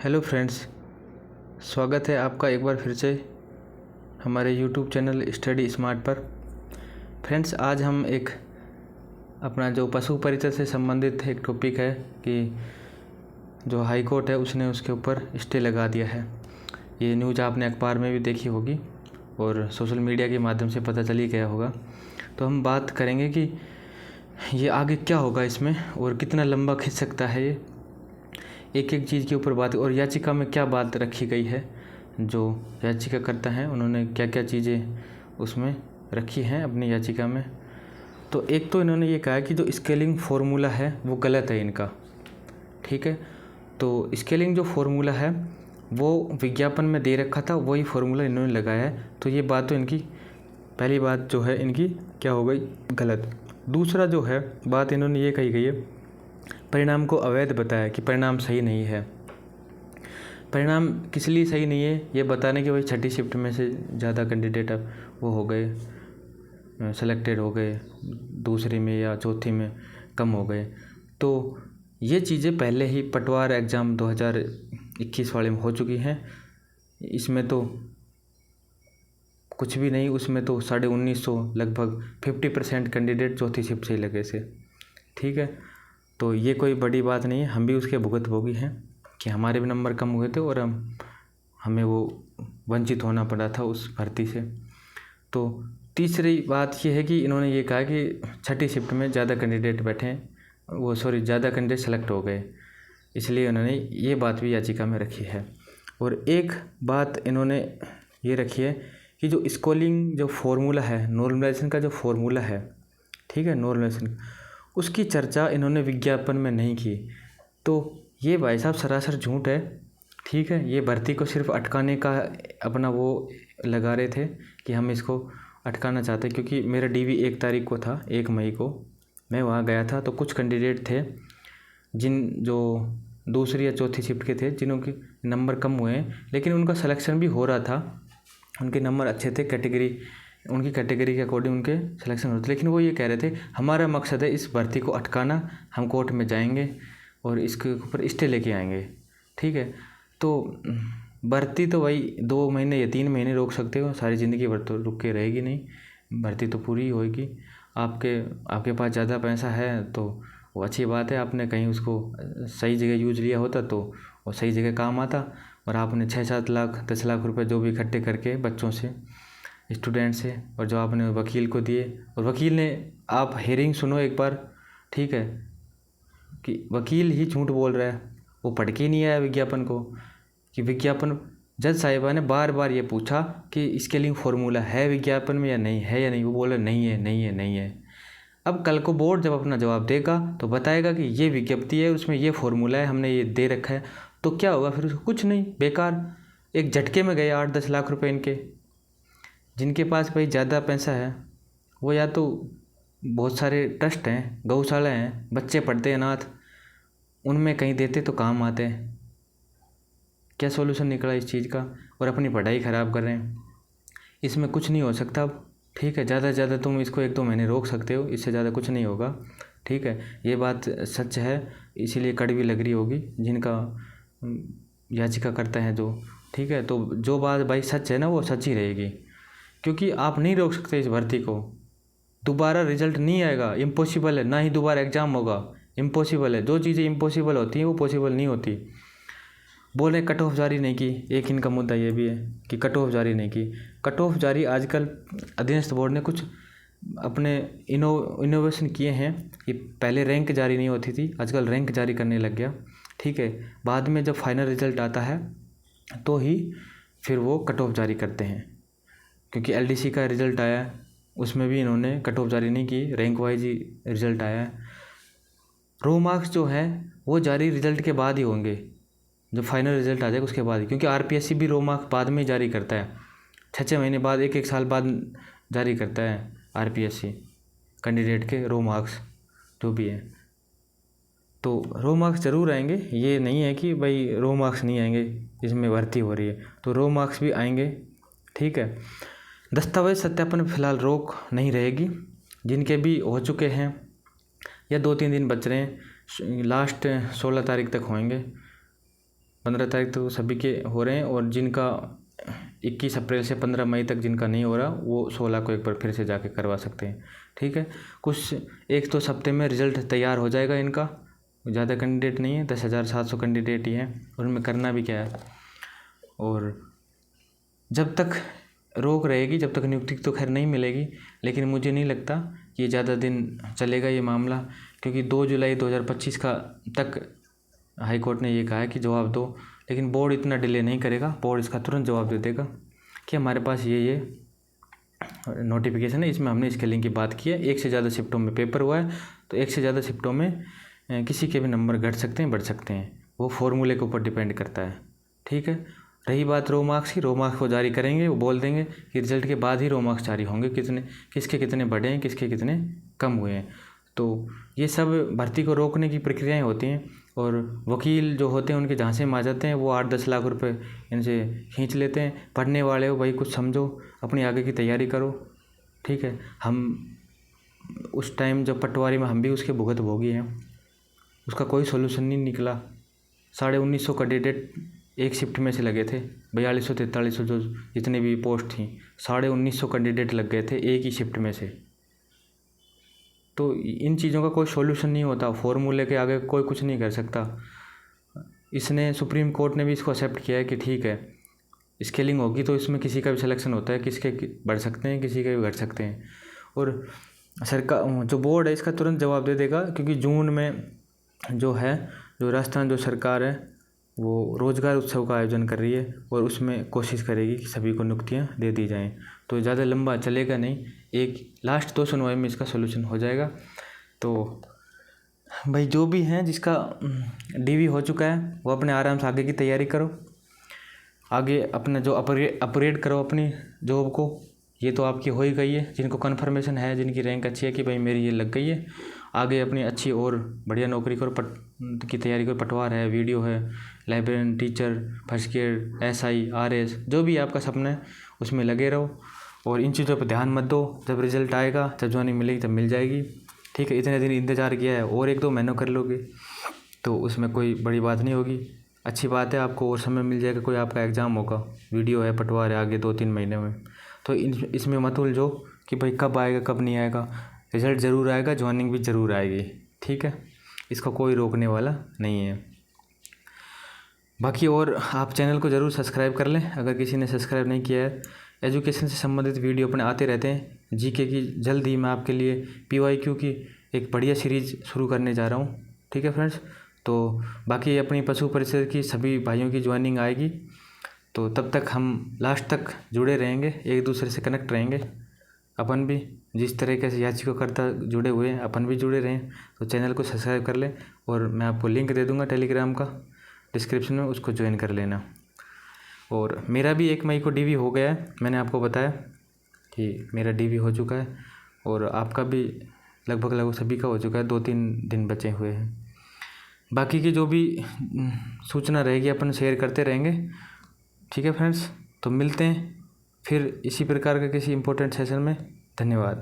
Hello friends, स्वागत है आपका एक बार फिर से हमारे यूट्यूब चैनल स्टडी स्मार्ट पर। फ्रेंड्स, आज हम एक अपना जो पशु परिचय से संबंधित एक टॉपिक है कि जो हाई कोर्ट है उसने उसके ऊपर स्टे लगा दिया है। ये न्यूज़ आपने अखबार में भी देखी होगी और सोशल मीडिया के माध्यम से पता चल ही गया होगा। तो हम बात करेंगे कि ये आगे क्या होगा इसमें और कितना लंबा खिंच सकता है ये, एक एक चीज़ के ऊपर बात। और याचिका में क्या बात रखी गई है, जो याचिका करता है उन्होंने क्या क्या चीज़ें उसमें रखी हैं अपनी याचिका में। तो एक तो इन्होंने ये कहा कि जो स्केलिंग फार्मूला है वो गलत है इनका, ठीक है। तो स्केलिंग जो फार्मूला है वो विज्ञापन में दे रखा था, वही फार्मूला इन्होंने लगाया है। तो ये बात तो इनकी पहली बात जो है इनकी क्या हो गई, गलत। दूसरा जो है बात इन्होंने ये कही गई है, परिणाम को अवैध बताया कि परिणाम सही नहीं है। परिणाम किस लिए सही नहीं है ये बताने के, भाई छठी शिफ्ट में से ज़्यादा कैंडिडेट अब वो हो गए, सेलेक्टेड हो गए, दूसरी में या चौथी में कम हो गए। तो ये चीज़ें पहले ही पटवार एग्ज़ाम 2021 वाले में हो चुकी हैं। इसमें तो कुछ भी नहीं, उसमें तो 1950 लगभग 50% कैंडिडेट चौथी शिफ्ट से ही लगे थे, ठीक है। तो ये कोई बड़ी बात नहीं है, हम भी उसके भुगतभोगी हैं कि हमारे भी नंबर कम हुए थे और हमें वो वंचित होना पड़ा था उस भर्ती से। तो तीसरी बात ये है कि इन्होंने ये कहा कि छठी शिफ्ट में ज़्यादा कैंडिडेट बैठे हैं, ज़्यादा कैंडिडेट सेलेक्ट हो गए, इसलिए उन्होंने ये बात भी याचिका में रखी है। और एक बात इन्होंने ये रखी है कि जो स्कोरिंग जो फार्मूला है, नॉर्मलाइजेशन का जो फार्मूला है, ठीक है, नॉर्मलाइजेशन, उसकी चर्चा इन्होंने विज्ञापन में नहीं की। तो ये भाई साहब सरासर झूठ है, ठीक है। ये भर्ती को सिर्फ अटकाने का अपना वो लगा रहे थे कि हम इसको अटकाना चाहते, क्योंकि मेरा डीवी 1 तारीख को था, 1 मई को मैं वहाँ गया था। तो कुछ कैंडिडेट थे जो दूसरी या चौथी शिफ्ट के थे, जिन्हों के नंबर कम हुए हैं, लेकिन उनका सिलेक्शन भी हो रहा था, उनके नंबर अच्छे थे, उनकी कैटेगरी के अकॉर्डिंग उनके सिलेक्शन होते। लेकिन वो ये कह रहे थे हमारा मकसद है इस भर्ती को अटकाना, हम कोर्ट में जाएंगे और इसके ऊपर स्टे लेके आएंगे, ठीक है। तो भर्ती तो वही 2 महीने या 3 महीने रोक सकते हो, सारी ज़िंदगी भर तो रुक के रहेगी नहीं, भर्ती तो पूरी होएगी। आपके पास ज़्यादा पैसा है तो वो अच्छी बात है, आपने कहीं उसको सही जगह यूज लिया होता तो वो सही जगह काम आता। और आपने 6-7 लाख 10 लाख रुपए जो भी इकट्ठे करके बच्चों से, स्टूडेंट से, और जो आपने वकील को दिए, और वकील ने, आप हेयरिंग सुनो एक बार, ठीक है, कि वकील ही झूठ बोल रहा है, वो पढ़ के नहीं आया विज्ञापन को। कि विज्ञापन, जज साहिबा ने बार बार ये पूछा कि स्केलिंग फार्मूला है विज्ञापन में या नहीं है, या नहीं, वो बोले नहीं है, नहीं है, नहीं है। अब कल को बोर्ड जब अपना जवाब देगा तो बताएगा कि ये विज्ञप्ति है, उसमें ये फार्मूला है, हमने ये दे रखा है। तो क्या होगा फिर? कुछ नहीं, बेकार। एक झटके में गए 8-10 लाख रुपए इनके। जिनके पास भाई ज़्यादा पैसा है वो या तो बहुत सारे ट्रस्ट हैं, गौशाला हैं, बच्चे पढ़ते हैं अनाथ, उनमें कहीं देते तो काम आते हैं। क्या सॉल्यूशन निकला इस चीज़ का? और अपनी पढ़ाई ख़राब कर रहे हैं, इसमें कुछ नहीं हो सकता अब, ठीक है। ज़्यादा से ज़्यादा तुम इसको 1-2 महीने रोक सकते हो, इससे ज़्यादा कुछ नहीं होगा, ठीक है। ये बात सच है, इसीलिए कड़वी लग रही होगी जिनका याचिका करता है जो, ठीक है। तो जो बात भाई सच है ना, वो सच ही रहेगी, क्योंकि आप नहीं रोक सकते इस भर्ती को। दोबारा रिजल्ट नहीं आएगा, इम्पॉसिबल है, ना ही दोबारा एग्ज़ाम होगा, इम्पॉसिबल है। जो चीज़ें इम्पॉसिबल होती हैं वो पॉसिबल नहीं होती। बोल रहे कट ऑफ जारी नहीं की, एक इनका मुद्दा ये भी है कि कट ऑफ जारी नहीं की। कट ऑफ जारी आजकल अधीनस्थ बोर्ड ने कुछ अपने इनोवेशन किए हैं कि पहले रैंक जारी नहीं होती थी, आजकल रैंक जारी करने लग गया, ठीक है। बाद में जब फाइनल रिजल्ट आता है तो ही फिर वो कट ऑफ जारी करते हैं, क्योंकि एलडीसी का रिज़ल्ट आया उसमें भी इन्होंने कट ऑफ जारी नहीं की, रैंक वाइज ही रिज़ल्ट आया है। रो मार्क्स जो हैं वो जारी रिज़ल्ट के बाद ही होंगे, जब फाइनल रिज़ल्ट आ जाएगा उसके बाद ही, क्योंकि आरपीएससी भी रो मार्क्स बाद में ही जारी करता है, 6-6 महीने बाद, 1-1 साल बाद जारी करता है आरपीएससी कैंडिडेट के रो मार्क्स जो भी है। तो रो मार्क्स ज़रूर आएंगे, ये नहीं है कि भाई रो मार्क्स नहीं आएंगे, इसमें भर्ती हो रही है तो रो मार्क्स भी आएंगे, ठीक है। दस्तावेज सत्यापन फिलहाल रोक नहीं रहेगी, जिनके भी हो चुके हैं या 2-3 दिन बच रहे हैं, लास्ट 16 तारीख तक होंगे। 15 तारीख तो सभी के हो रहे हैं, और जिनका 21 अप्रैल से 15 मई तक जिनका नहीं हो रहा वो 16 को एक बार फिर से जाके करवा सकते हैं। ठीक है, कुछ 1-2 हफ्ते में रिज़ल्ट तैयार हो जाएगा इनका। ज़्यादा कैंडिडेट नहीं है, 10,700 कैंडिडेट ही हैं, और उनमें करना भी क्या है। और जब तक रोक रहेगी, जब तक नियुक्ति तो खैर नहीं मिलेगी, लेकिन मुझे नहीं लगता कि ये ज़्यादा दिन चलेगा ये मामला, क्योंकि 2 जुलाई 2025 का तक हाई कोर्ट ने ये कहा है कि जवाब दो। लेकिन बोर्ड इतना डिले नहीं करेगा, बोर्ड इसका तुरंत जवाब दे देगा कि हमारे पास ये नोटिफिकेशन है, इसमें हमने इसके लिंक की बात की है, 1 से ज़्यादा शिफ्टों में पेपर हुआ है, तो 1 से ज़्यादा शिफ्टों में किसी के भी नंबर घट सकते हैं, बढ़ सकते हैं, वो फॉर्मूले के ऊपर डिपेंड करता है। ठीक है, रही बात रो मार्क्स की, रो मार्क्स को जारी करेंगे, वो बोल देंगे कि रिजल्ट के बाद ही रो मार्क्स जारी होंगे, किसके कितने बढ़े हैं, किसके कितने कम हुए हैं। तो ये सब भर्ती को रोकने की प्रक्रियाएं होती हैं, और वकील जो होते हैं उनके झांसे में आ जाते हैं, वो 8-10 लाख रुपए इनसे खींच लेते हैं। पढ़ने वाले हो भाई, कुछ समझो, अपनी आगे की तैयारी करो। ठीक है, हम उस टाइम जब पटवारी में हम भी उसके भुगतभोगी हैं, उसका कोई सोल्यूशन नहीं निकला। 1950 कैंडिडेट एक शिफ्ट में से लगे थे, 4200-4300 जो जितने भी पोस्ट थी, 1950 कैंडिडेट लग गए थे एक ही शिफ्ट में से। तो इन चीज़ों का कोई सॉल्यूशन नहीं होता, फॉर्मूले के आगे कोई कुछ नहीं कर सकता। इसने सुप्रीम कोर्ट ने भी इसको एक्सेप्ट किया है कि ठीक है, स्केलिंग होगी तो इसमें किसी का भी सिलेक्शन होता है, किसके बढ़ सकते हैं, किसी के भी घट सकते हैं। और सरकार जो बोर्ड है इसका तुरंत जवाब दे देगा, क्योंकि जून में जो राजस्थान जो सरकार है वो रोज़गार उत्सव का आयोजन कर रही है, और उसमें कोशिश करेगी कि सभी को नियुक्तियाँ दे दी जाएं। तो ज़्यादा लंबा चलेगा नहीं, एक लास्ट 2 सुनवाई में इसका सोल्यूशन हो जाएगा। तो भाई जो भी हैं जिसका डीवी हो चुका है वो अपने आराम से आगे की तैयारी करो, आगे अपना जो अपग्रेड करो अपनी जॉब को। ये तो आपकी हो ही गई है, जिनको कन्फर्मेशन है, जिनकी रैंक अच्छी है कि भाई मेरी ये लग गई है, आगे अपनी अच्छी और बढ़िया नौकरी करो, की तैयारी करो। पटवार है, वीडियो है, librarian, teacher, first grade, SI, RS, जो भी आपका सपना है उसमें लगे रहो, और इन चीज़ों पर ध्यान मत दो। जब रिजल्ट आएगा, जब ज्वाइनिंग मिलेगी तब मिल जाएगी। ठीक है, इतने दिन इंतज़ार किया है, और 1-2 महीनों कर लोगे तो उसमें कोई बड़ी बात नहीं होगी। अच्छी बात है, आपको और समय मिल जाएगा, कोई आपका एग्ज़ाम होगा, वीडियो है, पटवार है, आगे 2-3 महीने में। तो इसमें मत उलझो कि भाई कब आएगा कब नहीं आएगा, रिज़ल्ट ज़रूर आएगा, ज्वाइनिंग भी ज़रूर आएगी। ठीक है, इसका कोई रोकने वाला नहीं है। बाकी और आप चैनल को ज़रूर सब्सक्राइब कर लें अगर किसी ने सब्सक्राइब नहीं किया है। एजुकेशन से संबंधित वीडियो अपने आते रहते हैं। GK की जल्द ही मैं आपके लिए PYQ की एक बढ़िया सीरीज़ शुरू करने जा रहा हूँ। ठीक है फ्रेंड्स, तो बाकी अपनी पशु परिषद की सभी भाइयों की ज्वाइनिंग आएगी, तो तब तक हम लास्ट तक जुड़े रहेंगे, एक दूसरे से कनेक्ट रहेंगे। अपन भी जिस तरीके से याचिकाकर्ता जुड़े हुए हैं, अपन भी जुड़े रहें। तो चैनल को सब्सक्राइब कर लें, और मैं आपको लिंक दे दूँगा टेलीग्राम का डिस्क्रिप्शन में, उसको ज्वाइन कर लेना। और मेरा भी 1 मई को DV हो गया है, मैंने आपको बताया कि मेरा DV हो चुका है, और आपका भी लगभग सभी का हो चुका है, 2-3 दिन बचे हुए हैं। बाकी की जो भी सूचना रहेगी अपन शेयर करते रहेंगे। ठीक है फ्रेंड्स, तो मिलते हैं फिर इसी प्रकार के किसी इम्पोर्टेंट सेशन में। धन्यवाद।